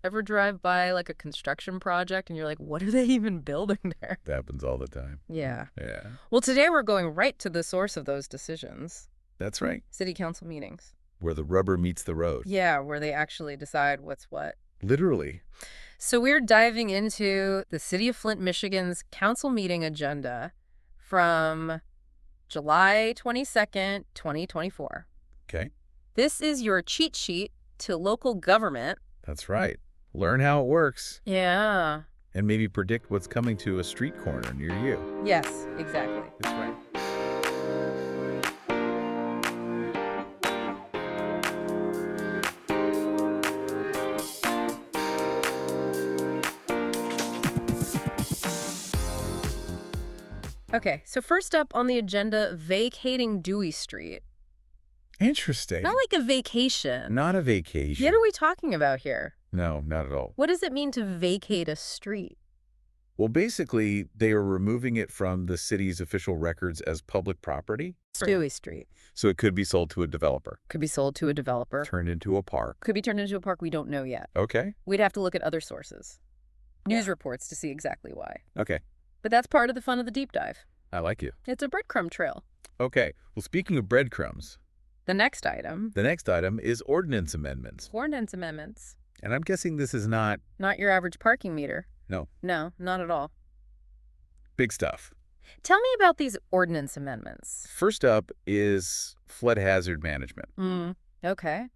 Ever drive by like a construction project and you're like, what are they even building there? That happens all the time. Yeah. Yeah. Well, today we're going right to the source of those decisions. That's right. City council meetings. Where the rubber meets the road. Yeah, where they actually decide what's what. Literally. So we're diving into the City of Flint, Michigan's council meeting agenda from July 22nd, 2024. Okay. This is your cheat sheet to local government. That's right. Learn how it works. Yeah. And maybe predict what's coming to a street corner near you. Yes, exactly. That's right. Okay, so first up on the agenda, vacating Dewey Street. Interesting. Not like a vacation. Not a vacation. What are we talking about here? No, not at all. What does it mean to vacate a street? Well, basically, they are removing it from the city's official records as public property. Dewey Street. So it could be sold to a developer. Could be sold to a developer. Turned into a park. Could be turned into a park. We don't know yet. Okay. We'd have to look at other sources. News reports to see exactly why. Okay. But that's part of the fun of the deep dive. I like you. It's a breadcrumb trail. Okay. Well, speaking of breadcrumbs, The next item. the next item is ordinance amendments. Ordinance amendments. And I'm guessing this is not Not your average parking meter. No. No, not at all. big stuff. Tell me about these ordinance amendments. First up is flood hazard management. Okay.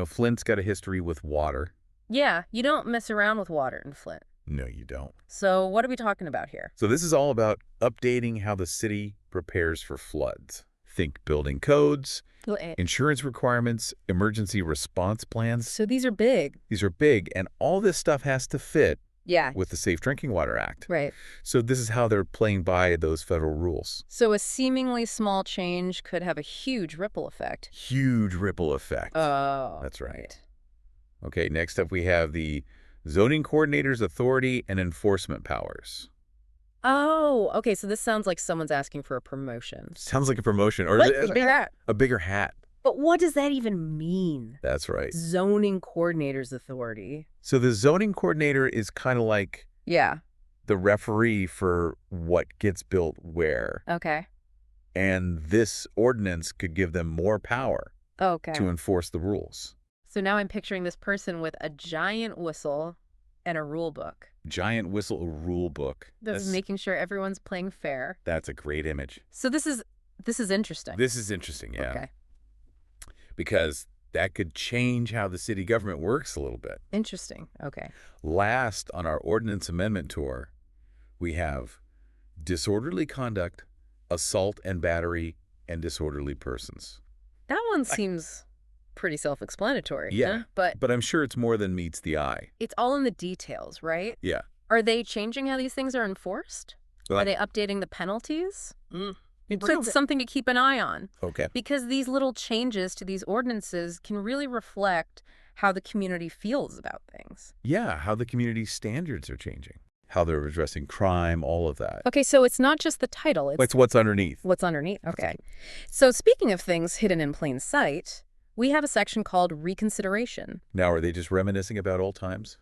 Flint's got a history with water. Yeah, you don't mess around with water in Flint. No, you don't. So what are we talking about here? So this is all about updating how the city prepares for floods. Think building codes, insurance requirements, emergency response plans. So these are big. These are big, and all this stuff has to fit Yeah. with the Safe Drinking Water Act. Right. So this is how they're playing by those federal rules. So a seemingly small change could have a huge ripple effect. Huge ripple effect. Oh. That's right. Okay, next up we have the zoning coordinator's authority and enforcement powers. Oh, okay. So this sounds like someone's asking for a promotion. Sounds like a promotion or What? That. a bigger hat. But what does that even mean? That's right. Zoning coordinator's authority. So the zoning coordinator is kind of like Yeah. the referee for what gets built where. Okay. And this ordinance could give them more power Okay. to enforce the rules. So now I'm picturing this person with a giant whistle and a rule book. Giant whistle rule book. That's making sure everyone's playing fair. That's a great image. So this is interesting. This is interesting, yeah. Okay. Because that could change how the city government works a little bit. Interesting. Okay. Last on our ordinance amendment tour, we have disorderly conduct, assault and battery, and disorderly persons. That one seems pretty self-explanatory. Yeah. Huh? But I'm sure it's more than meets the eye. It's all in the details, right? Yeah. Are they changing how these things are enforced? Well, Are they updating the penalties? It's It's something to keep an eye on. Okay. Because these little changes to these ordinances can really reflect how the community feels about things. Yeah, how the community standards are changing, how they're addressing crime, all of that. Okay, so it's not just the title. It's what's underneath. What's underneath. Okay. So speaking of things hidden in plain sight, we have a section called reconsideration. Now, are they just reminiscing about old times?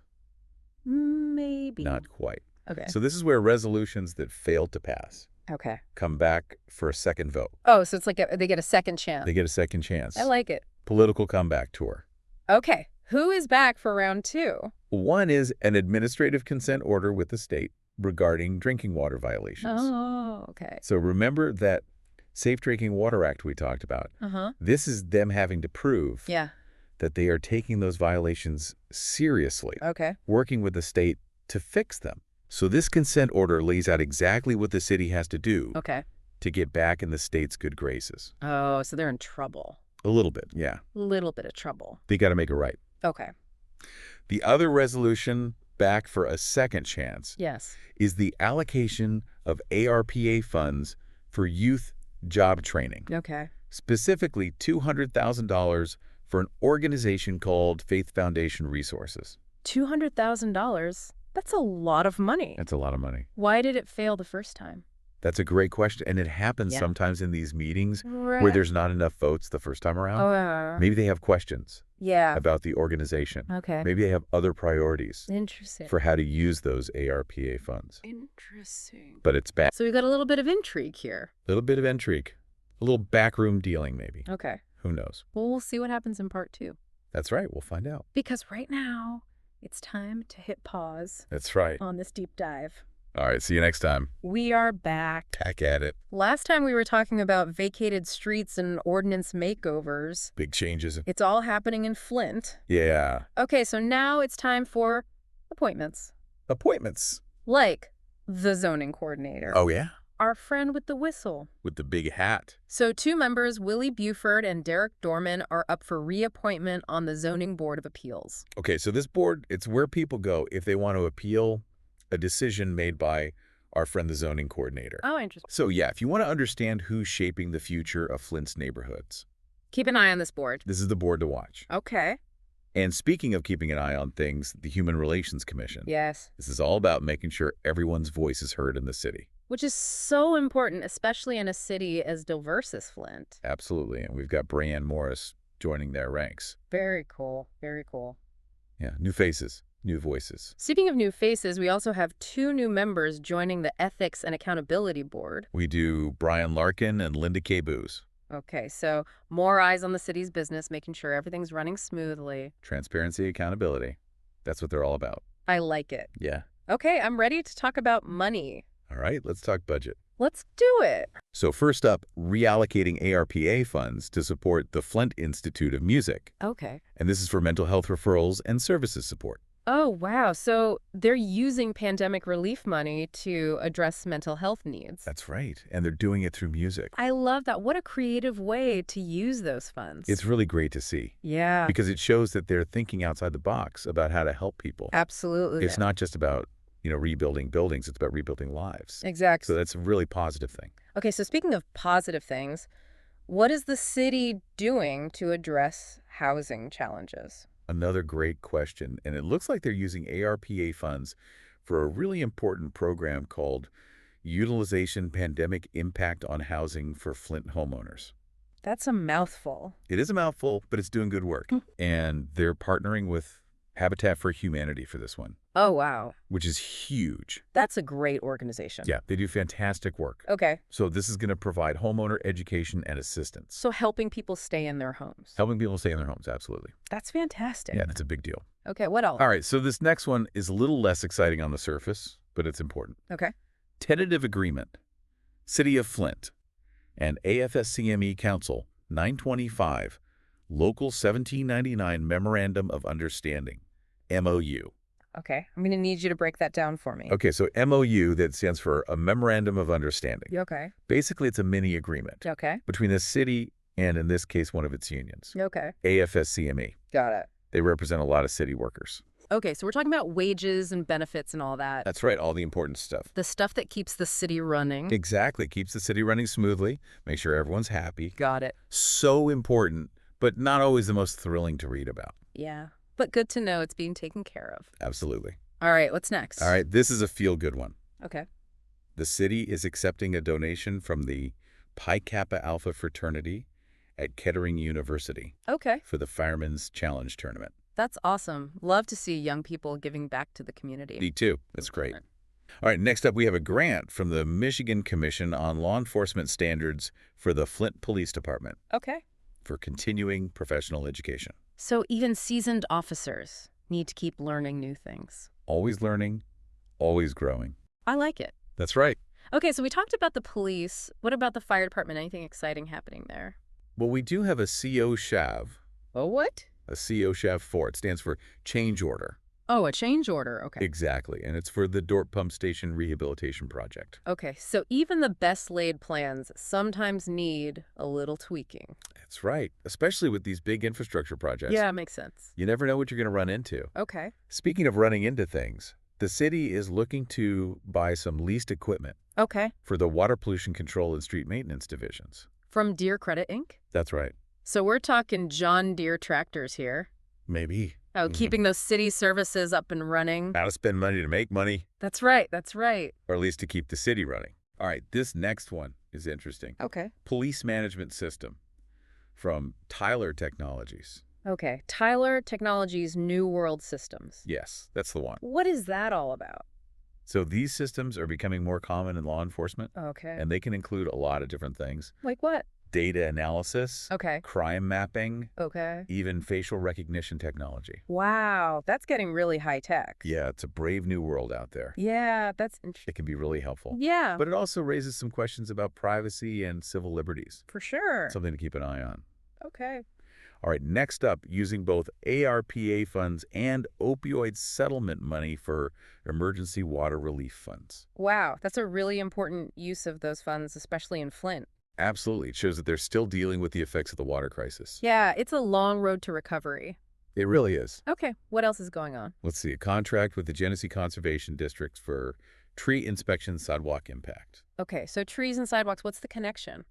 Maybe. Not quite. Okay. So this is where resolutions that failed to pass Okay. come back for a second vote. Oh, so it's like they get a second chance. They get a second chance. I like it. Political comeback tour. Okay. Who is back for round 2? One is an administrative consent order with the state regarding drinking water violations. Oh, okay. So remember that Safe Drinking Water Act we talked about. Uh-huh. This is them having to prove Yeah. that they are taking those violations seriously, Okay. working with the state to fix them. So this consent order lays out exactly what the city has to do Okay. to get back in the state's good graces. Oh, so they're in trouble. A little bit, yeah. Little bit of trouble. They got to make it right. Okay. The other resolution back for a second chance Yes. is the allocation of ARPA funds for youth job training, Okay. specifically $200,000 for an organization called Faith Foundation Resources. $200,000? That's a lot of money. That's a lot of money. Why did it fail the first time? That's a great question. And it happens Yeah. sometimes in these meetings where Right. there's not enough votes the first time around. Oh, Maybe they have questions yeah. about the organization. Okay. Maybe they have other priorities Interesting. for how to use those ARPA funds. Interesting. But it's bad. So we've got a little bit of intrigue here. A little bit of intrigue. A little backroom dealing, maybe. Okay. Who knows? Well, we'll see what happens in part 2. That's right. We'll find out. Because right now, it's time to hit pause That's right. on this deep dive. All right. See you next time. We are back. Tack at it. Last time we were talking about vacated streets and ordinance makeovers. Big changes. It's all happening in Flint. Yeah. Okay, so now it's time for appointments. Appointments. Like the zoning coordinator. Oh, yeah? Our friend with the whistle. With the big hat. So 2 members, Willie Buford and Derek Dorman, are up for reappointment on the Zoning Board of Appeals. Okay, so this board, it's where people go if they want to appeal a decision made by our friend the zoning coordinator. Oh, interesting. So yeah, if you want to understand who's shaping the future of Flint's neighborhoods, Keep an eye on this board. this is the board to watch. Okay. And speaking of keeping an eye on things, the Human Relations Commission. Yes. This is all about making sure everyone's voice is heard in the city. Which is so important, especially in a city as diverse as Flint. Absolutely. And we've got Brianne Morris joining their ranks. Very cool. Very cool. Yeah, new faces, new voices. Speaking of new faces, we also have 2 new members joining the Ethics and Accountability Board. We do Brian Larkin and Linda K. Booz. Okay, so more eyes on the city's business, making sure everything's running smoothly. Transparency, accountability. That's what they're all about. I like it. Yeah. Okay, I'm ready to talk about money. All right, let's talk budget. Let's do it. So first up, reallocating ARPA funds to support the Flint Institute of Music. Okay. And this is for mental health referrals and services support. Oh, wow. So they're using pandemic relief money to address mental health needs. That's right. And they're doing it through music. I love that. What a creative way to use those funds. It's really great to see Yeah, because it shows that they're thinking outside the box about how to help people. absolutely. It's not just about, rebuilding buildings. It's about rebuilding lives. Exactly. So that's a really positive thing. Okay, so speaking of positive things, what is the city doing to address housing challenges? Another great question. And it looks like they're using ARPA funds for a really important program called Utilization Pandemic Impact on Housing for Flint Homeowners. That's a mouthful. It is a mouthful, but it's doing good work. And they're partnering with Habitat for Humanity for this one, Oh, wow. which is huge. That's a great organization. Yeah, they do fantastic work. Okay, So this is going to provide homeowner education and assistance. so helping people stay in their homes. Helping people stay in their homes, absolutely. That's fantastic. Yeah, that's a big deal. Okay, what else? All right, so this next one is a little less exciting on the surface, but it's important. Okay. Tentative agreement. City of Flint and AFSCME Council 925, Local 1799 Memorandum of Understanding, MOU. Okay, I'm going to need you to break that down for me. Okay, so MOU, that stands for a Memorandum of Understanding. Okay. Basically, it's a mini agreement Okay. between the city and, in this case, one of its unions, Okay. AFSCME. Got it. They represent a lot of city workers. Okay, so we're talking about wages and benefits and all that. That's right, all the important stuff. The stuff that keeps the city running. Exactly, keeps the city running smoothly, make sure everyone's happy. Got it. So important, but not always the most thrilling to read about. Yeah, but good to know it's being taken care of. Absolutely. All right, what's next? All right, this is a feel-good one. Okay. The city is accepting a donation from the Pi Kappa Alpha fraternity at Kettering University Okay. for the Fireman's Challenge Tournament. That's awesome. Love to see young people giving back to the community. Me too. That's great. All right, next up we have a grant from the Michigan Commission on Law Enforcement Standards for the Flint Police Department Okay. for continuing professional education. So even seasoned officers need to keep learning new things. Always learning, always growing. I like it. That's right. Okay, so we talked about the police. What about the fire department? Anything exciting happening there? Well, we do have a CO SHAV, Oh, what? a CO SHAV 4. It stands for Change Order. Oh, a change order. Okay. Exactly, and it's for the Dorp Pump Station Rehabilitation Project. Okay, so even the best laid plans sometimes need a little tweaking. That's right, especially with these big infrastructure projects. Yeah, makes sense. You never know what you're going to run into. Okay. Speaking of running into things, the city is looking to buy some leased equipment Okay. for the Water Pollution Control and Street Maintenance divisions. From Deere Credit Inc.? That's right. So we're talking John Deere tractors here. Maybe. Oh, keeping those city services up and running. How to spend money to make money, That's right. That's right. or at least to keep the city running. All right, this next one is interesting. Okay. Police management system from Tyler Technologies. Okay. Tyler Technologies New World Systems. Yes, that's the one. What is that all about? So these systems are becoming more common in law enforcement, Okay. and they can include a lot of different things. Like what? Data analysis, Okay. crime mapping, Okay. even facial recognition technology. Wow, that's getting really high tech. Yeah, it's a brave new world out there. Yeah, that's interesting. It can be really helpful. Yeah, But it also raises some questions about privacy and civil liberties. for sure. Something to keep an eye on. Okay. All right, next up, using both ARPA funds and opioid settlement money for emergency water relief funds. Wow, that's a really important use of those funds, especially in Flint. Absolutely. It shows that they're still dealing with the effects of the water crisis. Yeah, it's a long road to recovery. It really is. Okay, what else is going on? Let's see, a contract with the Genesee Conservation District for tree inspection sidewalk impact. Okay, so trees and sidewalks, what's the connection?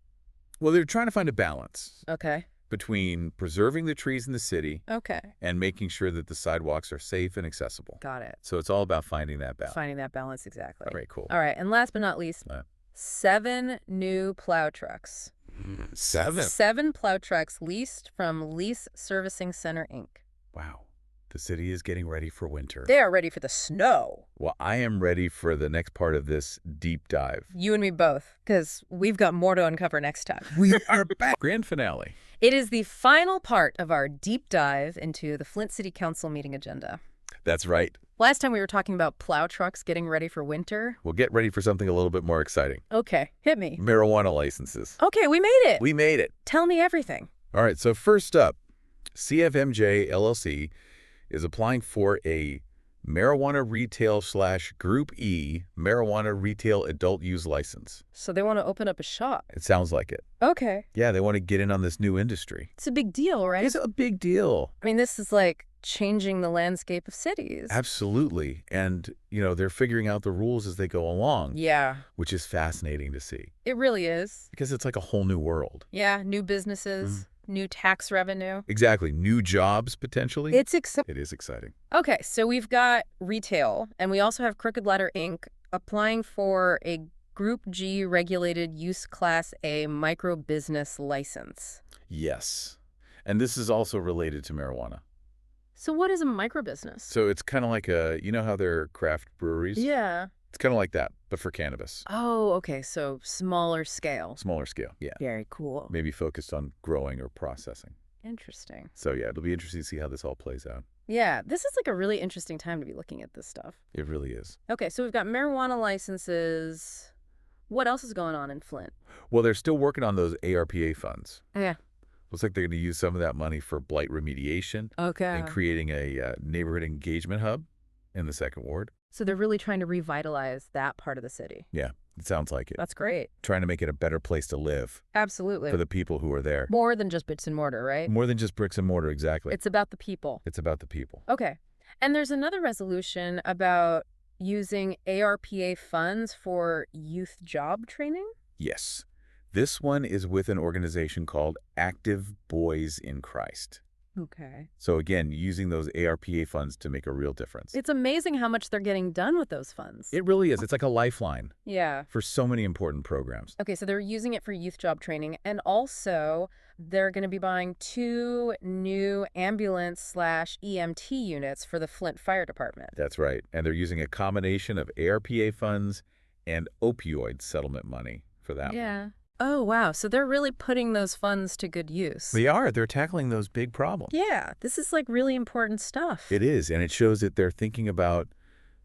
Well, they're trying to find a balance Okay. between preserving the trees in the city Okay. and making sure that the sidewalks are safe and accessible. Got it. So it's all about finding that balance. Finding that balance, exactly. All right, cool. All right, and last but not least, 7 new plow trucks. 7? 7 plow trucks leased from Lease Servicing Center, Inc. Wow. The city is getting ready for winter. They are ready for the snow. Well, I am ready for the next part of this deep dive. You and me both, because we've got more to uncover next time. We are back. Grand finale. It is the final part of our deep dive into the Flint City Council meeting agenda. That's right. Last time we were talking about plow trucks getting ready for winter. We'll get ready for something a little bit more exciting. Okay, hit me. Marijuana licenses. Okay, we made it. We made it. Tell me everything. All right, so first up, CFMJ LLC is applying for a marijuana retail / Group E marijuana retail adult use license. So they want to open up a shop. It sounds like it. Okay. Yeah, they want to get in on this new industry. It's a big deal, right? It's a big deal. I mean, this is like changing the landscape of cities. Absolutely. And, they're figuring out the rules as they go along. Yeah. Which is fascinating to see. It really is. Because it's like a whole new world. Yeah, new businesses, new tax revenue. Exactly. New jobs, potentially. It's exciting. It is exciting. Okay, so we've got retail, and we also have Crooked Ladder, Inc. applying for a Group G regulated use Class A micro business license. Yes. And this is also related to marijuana. So what is a micro business? So it's kind of like how they're craft breweries? Yeah. It's kind of like that, but for cannabis. Oh, okay, so smaller scale. Smaller scale, yeah. Very cool. Maybe focused on growing or processing. Interesting. So yeah, it'll be interesting to see how this all plays out. Yeah, this is like a really interesting time to be looking at this stuff. It really is. Okay, so we've got marijuana licenses. What else is going on in Flint? Well, they're still working on those ARPA funds. Yeah. Looks like they're going to use some of that money for blight remediation Okay. and creating a neighborhood engagement hub in the second ward. So they're really trying to revitalize that part of the city. Yeah, it sounds like it. That's great. Trying to make it a better place to live Absolutely. for the people who are there. More than just bricks and mortar, right? More than just bricks and mortar, exactly. It's about the people. It's about the people. Okay. And there's another resolution about using ARPA funds for youth job training? Yes. This one is with an organization called Active Boys in Christ. Okay. So again, using those ARPA funds to make a real difference. It's amazing how much they're getting done with those funds. It really is. It's like a lifeline Yeah. for so many important programs. Okay, so they're using it for youth job training, and also they're going to be buying 2 new ambulance / EMT units for the Flint Fire Department. That's right. And they're using a combination of ARPA funds and opioid settlement money for that one. Yeah. Oh, wow. So they're really putting those funds to good use. They are. They're tackling those big problems. Yeah, this is like really important stuff. It is. And it shows that they're thinking about,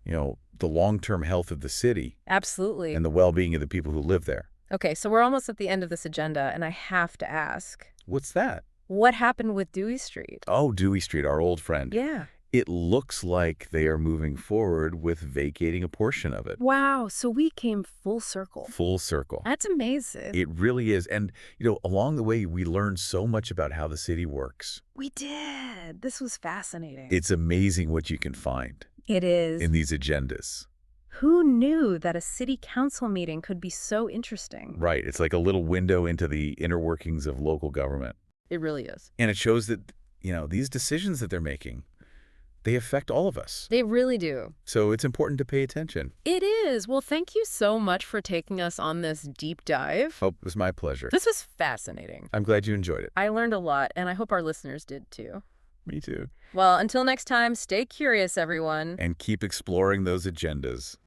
the long-term health of the city Absolutely. and the well-being of the people who live there. Okay, so we're almost at the end of this agenda, and I have to ask, What's that? what happened with Dewey Street? Oh, Dewey Street, our old friend. Yeah. It looks like they are moving forward with vacating a portion of it. Wow, so we came full circle. Full circle. That's amazing. It really is. And, along the way, we learned so much about how the city works. We did. This was fascinating. It's amazing what you can find It is. in these agendas. Who knew that a city council meeting could be so interesting? Right. It's like a little window into the inner workings of local government. It really is. And it shows that, these decisions that they're making, they affect all of us. They really do. So it's important to pay attention. It is. Well, thank you so much for taking us on this deep dive. Oh, it was my pleasure. This was fascinating. I'm glad you enjoyed it. I learned a lot, and I hope our listeners did too. Me too. Well, until next time, stay curious, everyone. And keep exploring those agendas.